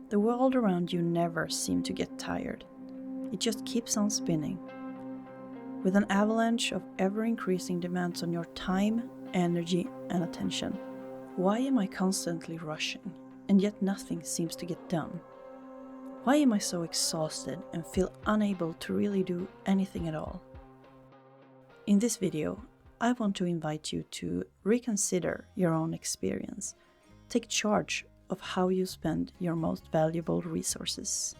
The world around you never seems to get tired. It just keeps on spinning. With an avalanche of ever-increasing demands on your time, energy, and attention. Why am I constantly rushing, and yet nothing seems to get done? Why am I so exhausted and feel unable to really do anything at all? In this video, I want to invite you to reconsider your own experience. Take charge of how you spend your most valuable resources.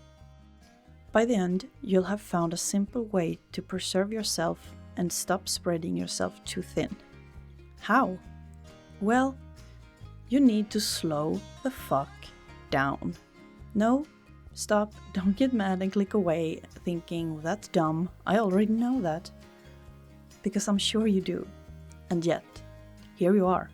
By the end, you'll have found a simple way to preserve yourself and stop spreading yourself too thin. How? Well, you need to slow the fuck down. No, stop, don't get mad and click away thinking, well, that's dumb, I already know that. Because I'm sure you do. And yet, here you are,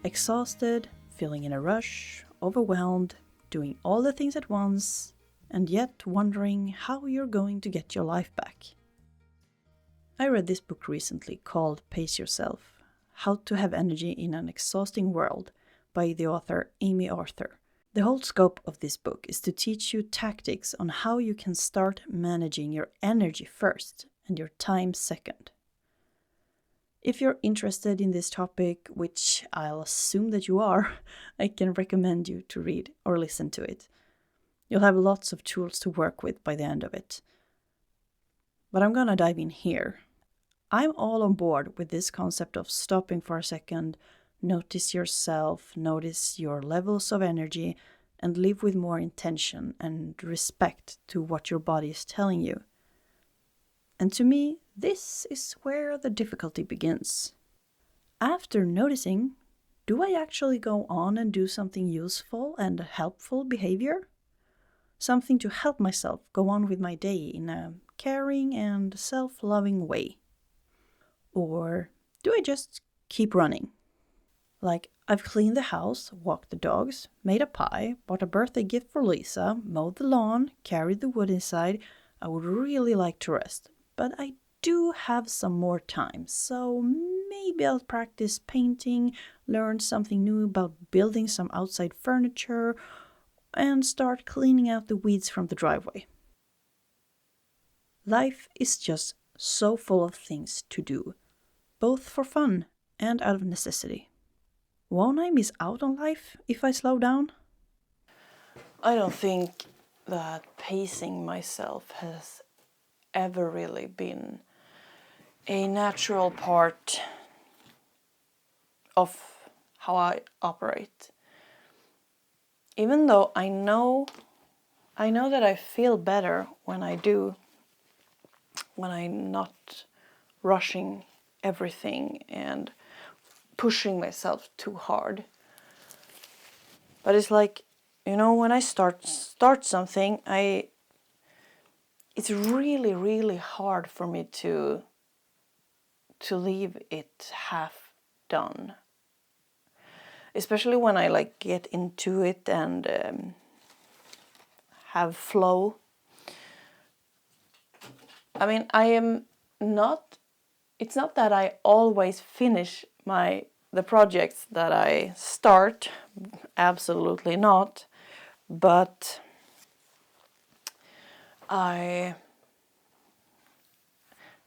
exhausted, feeling in a rush, overwhelmed, doing all the things at once, and yet wondering how you're going to get your life back. I read this book recently called Pace Yourself, How to Have Energy in an Exhausting World by the author Amy Arthur. The whole scope of this book is to teach you tactics on how you can start managing your energy first and your time second. If you're interested in this topic, which I'll assume that you are, I can recommend you to read or listen to it. You'll have lots of tools to work with by the end of it. But I'm gonna dive in here. I'm all on board with this concept of stopping for a second, notice yourself, notice your levels of energy, and live with more intention and respect to what your body is telling you. And to me, this is where the difficulty begins. After noticing, do I actually go on and do something useful and helpful behavior? Something to help myself go on with my day in a caring and self-loving way? Or do I just keep running? Like, I've cleaned the house, walked the dogs, made a pie, bought a birthday gift for Lisa, mowed the lawn, carried the wood inside. I would really like to rest, but I do have some more time, so maybe I'll practice painting, learn something new about building some outside furniture, and start cleaning out the weeds from the driveway. Life is just so full of things to do, both for fun and out of necessity. Won't I miss out on life if I slow down? I don't think that pacing myself has ever really been a natural part of how I operate. Even though I know that I feel better when I do, when I'm not rushing everything and pushing myself too hard. But it's like, when I start something, it's really, really hard for me to leave it half done. Especially when I get into it and have flow. I mean, it's not that I always finish the projects that I start, absolutely not, but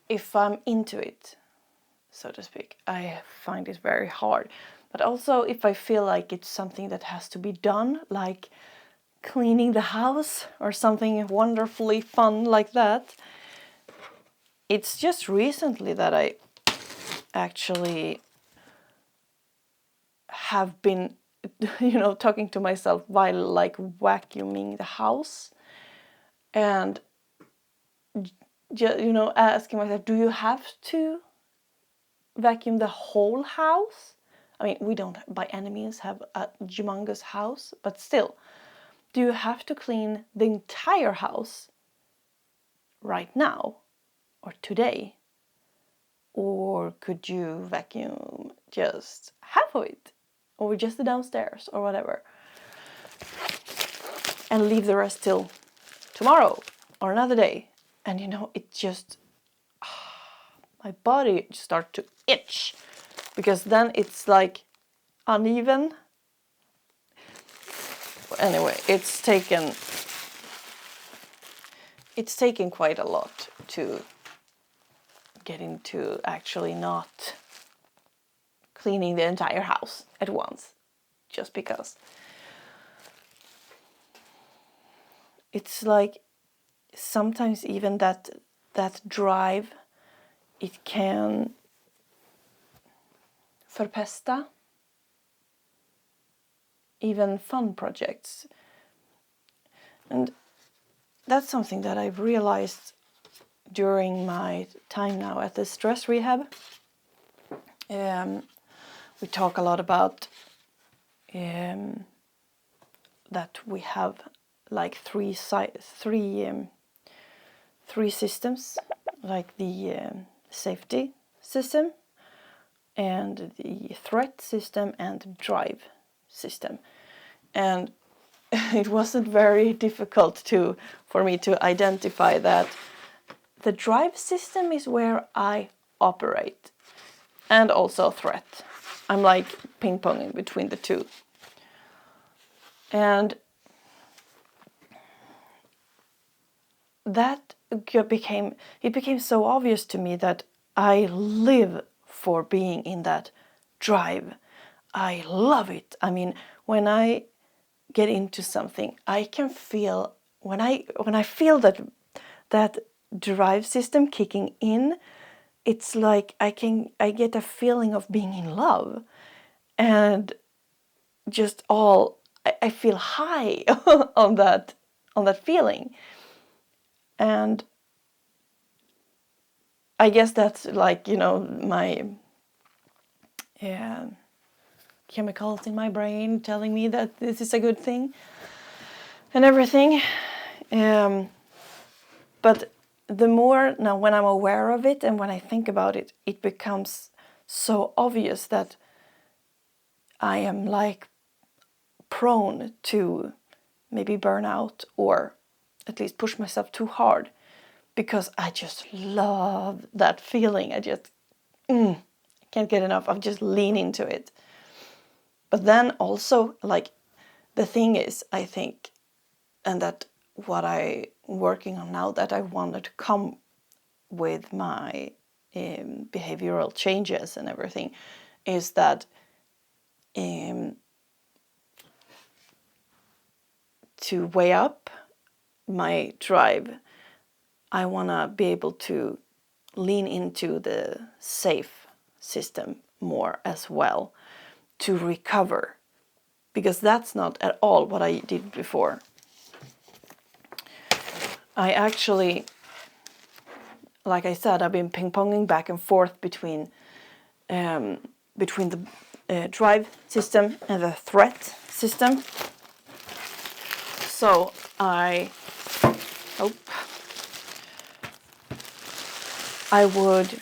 if I'm into it, so to speak, I find it very hard. But also if I feel like it's something that has to be done, like cleaning the house or something wonderfully fun like that. It's just recently that I actually have been, talking to myself while vacuuming the house and, asking myself, do you have to vacuum the whole house? I mean, we don't by any means have a humongous house, but still, do you have to clean the entire house right now or today? Or could you vacuum just half of it or just the downstairs or whatever and leave the rest till tomorrow or another day? And it just, my body starts to itch because then it's like uneven. anyway, it's taken quite a lot to get into actually not cleaning the entire house at once, just because it's like sometimes even that drive, it can förpesta even fun projects. And that's something that I've realized during my time now at the stress rehab. We talk a lot about that we have like three systems, like the safety system and the threat system and the drive system. And it wasn't very difficult for me to identify that the drive system is where I operate, and also threat. I'm like ping-ponging between the two. And that became so obvious to me that I live for being in that drive. I love it. I mean, when I get into something, I can feel when I feel that drive system kicking in, it's like I get a feeling of being in love, and just I feel high on that feeling. And I guess that's like, my chemicals in my brain telling me that this is a good thing and everything. But the more now when I'm aware of it and when I think about it, it becomes so obvious that I am like prone to maybe burn out, or at least push myself too hard, because I just love that feeling. I just can't get enough. I just lean into it. But then also, like, the thing is, I think, and that what I'm working on now, that I wanted to come with my behavioral changes and everything, is that to weigh up my drive, I want to be able to lean into the safe system more as well, to recover, because that's not at all what I did before. I actually, like I said, I've been ping-ponging back and forth between the drive system and the threat system. So I would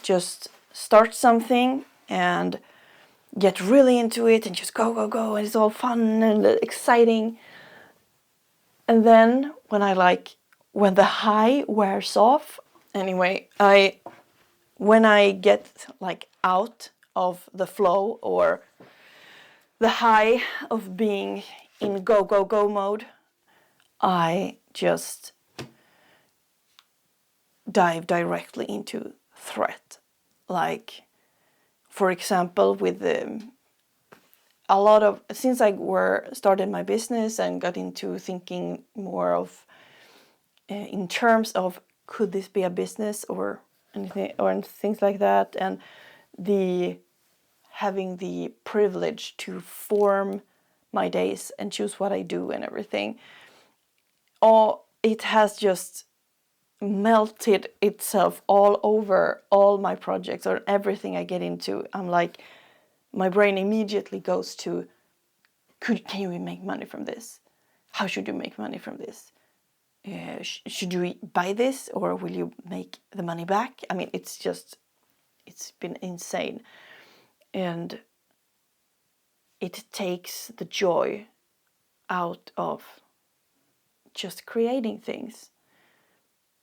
just start something and get really into it and just go, and it's all fun and exciting. And then when the high wears off, anyway, when I get like out of the flow or the high of being in go mode, I just dive directly into threat. Like, for example, with since I started my business and got into thinking more of in terms of, could this be a business or anything, or things like that, and having the privilege to form my days and choose what I do and everything, it has just melted itself all over all my projects or everything I get into. I'm like, my brain immediately goes to, can you make money from this? How should you make money from this? Should you buy this, or will you make the money back? I mean, it's been insane. And it takes the joy out of just creating things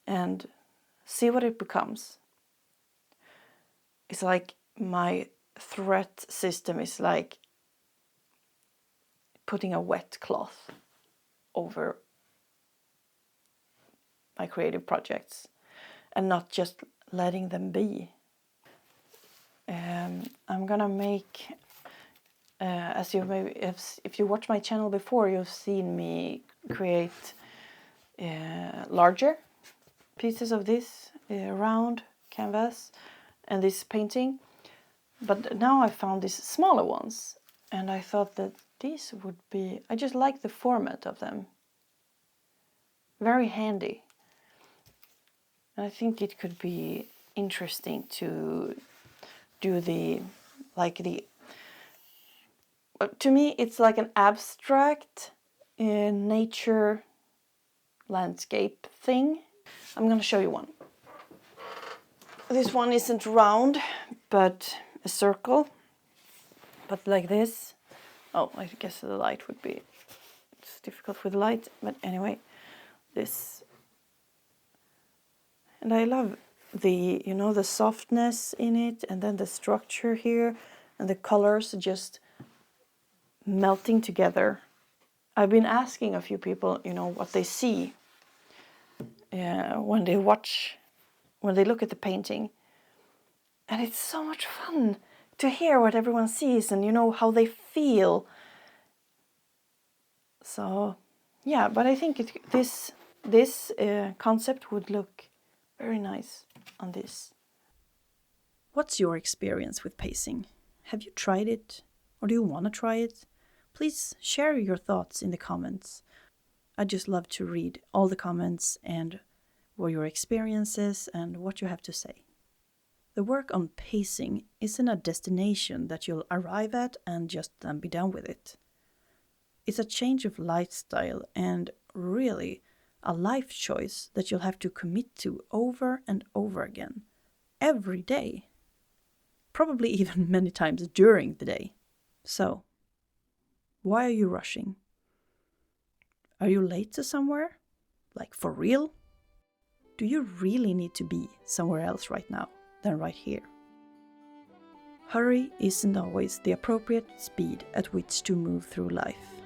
and see what it becomes. It's like my threat system is like putting a wet cloth over my creative projects and not just letting them be. I'm gonna make, as you maybe, if you watch my channel before, you've seen me create larger pieces of this round canvas and this painting. But now I found these smaller ones, and I thought that these would be, I just like the format of them. Very handy. And I think it could be interesting to do to me it's like an abstract nature landscape thing. I'm gonna show you one. This one isn't round, but a circle, but like this. Oh, I guess the light would be, it's difficult with light, but anyway, this. And I love the, you know, the softness in it, and then the structure here, and the colors just melting together. I've been asking a few people, you know, what they see when they look at the painting. And it's so much fun to hear what everyone sees and, you know, how they feel. So, yeah, but I think this concept would look very nice on this. What's your experience with pacing? Have you tried it? Or do you want to try it? Please share your thoughts in the comments. I just love to read all the comments and what your experiences and what you have to say. The work on pacing isn't a destination that you'll arrive at and just then be done with it. It's a change of lifestyle and really a life choice that you'll have to commit to over and over again, every day. Probably even many times during the day. So, why are you rushing? Are you late to somewhere? Like for real? Do you really need to be somewhere else right now than right here? Hurry isn't always the appropriate speed at which to move through life.